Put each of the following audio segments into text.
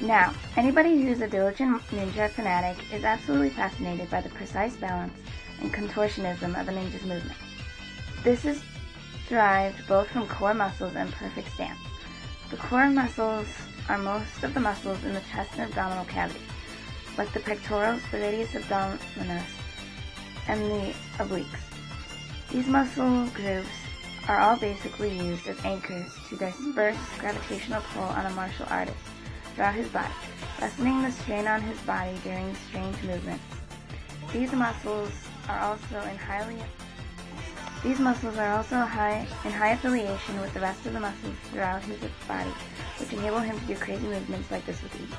Now, anybody who's a diligent ninja fanatic is absolutely fascinated by the precise balance and contortionism of a ninja's movement. This is derived both from core muscles and perfect stance. The core muscles are most of the muscles in the chest and abdominal cavity, like the pectorals, the radius abdominis, and the obliques. These muscle grooves are all basically used as anchors to disperse gravitational pull on a martial artist throughout his body, lessening the strain on his body during strange movements. These muscles are also in high affiliation with the rest of the muscles throughout his body, which enable him to do crazy movements like this with ease.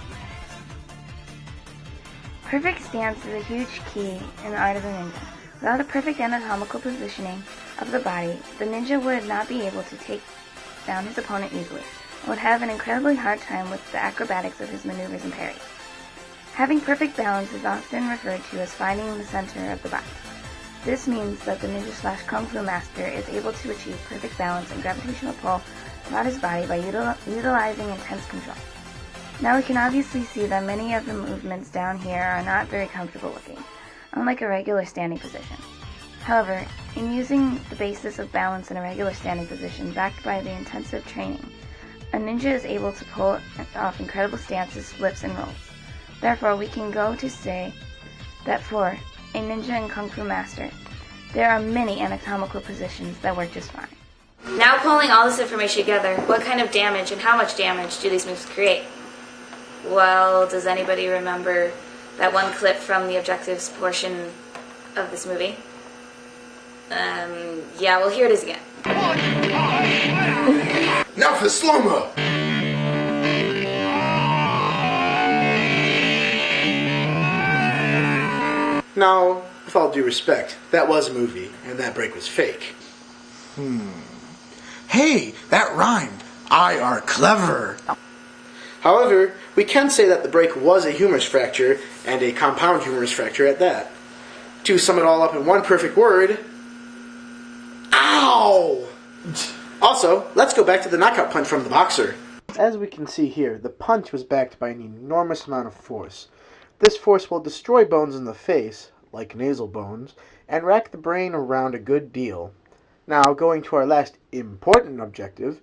Perfect stance is a huge key in the art of the ninja. Without a perfect anatomical positioning of the body, the ninja would not be able to take down his opponent easily, and would have an incredibly hard time with the acrobatics of his maneuvers and parries. Having perfect balance is often referred to as finding the center of the body. This means that the ninja/kung fu master is able to achieve perfect balance and gravitational pull throughout his body by utilizing intense control. Now we can obviously see that many of the movements down here are not very comfortable looking, unlike a regular standing position. However, in using the basis of balance in a regular standing position backed by the intensive training, a ninja is able to pull off incredible stances, flips, and rolls. Therefore, we can go to say that for a ninja and kung fu master, there are many anatomical positions that work just fine. Now pulling all this information together, what kind of damage and how much damage do these moves create? Well, does anybody remember that one clip from the objectives portion of this movie? Yeah, well, here it is again. Now for slow-mo! Now, with all due respect, that was a movie, and that break was fake. Hey, that rhymed. I are clever. However, we can say that the break was a humerus fracture, and a compound humerus fracture at that. To sum it all up in one perfect word, ow! Also, let's go back to the knockout punch from the boxer. As we can see here, the punch was backed by an enormous amount of force. This force will destroy bones in the face, like nasal bones, and rack the brain around a good deal. Now, going to our last important objective,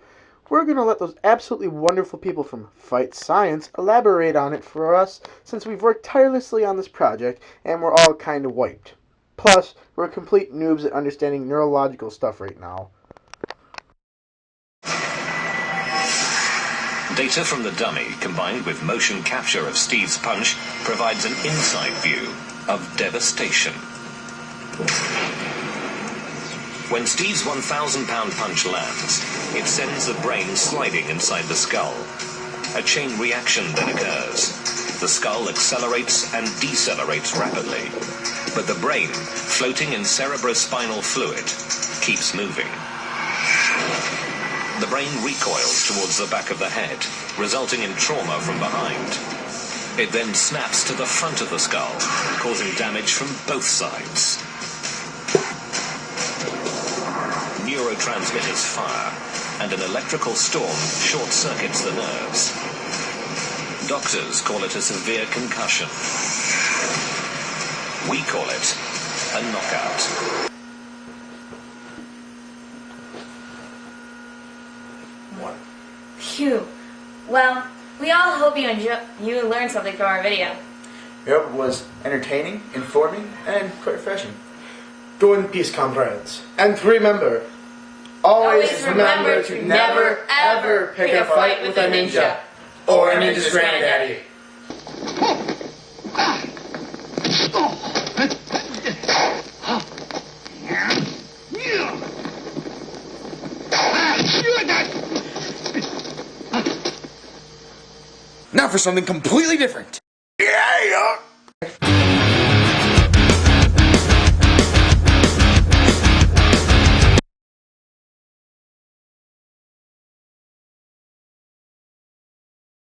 we're going to let those absolutely wonderful people from Fight Science elaborate on it for us, since we've worked tirelessly on this project and we're all kind of wiped. Plus, we're complete noobs at understanding neurological stuff right now. Data from the dummy, combined with motion capture of Steve's punch, provides an inside view of devastation. When Steve's 1,000-pound punch lands, it sends the brain sliding inside the skull. A chain reaction then occurs. The skull accelerates and decelerates rapidly, but the brain, floating in cerebrospinal fluid, keeps moving. The brain recoils towards the back of the head, resulting in trauma from behind. It then snaps to the front of the skull, causing damage from both sides. Neurotransmitters fire, and an electrical storm short-circuits the nerves. Doctors call it a severe concussion. We call it a knockout. Phew. Well, we all hope you learned something from our video. We hope it was entertaining, informing, and quite refreshing. Go in peace, comrades. And remember, always remember to never, ever pick a fight with a ninja. Or a ninja's granddaddy. Now for something completely different.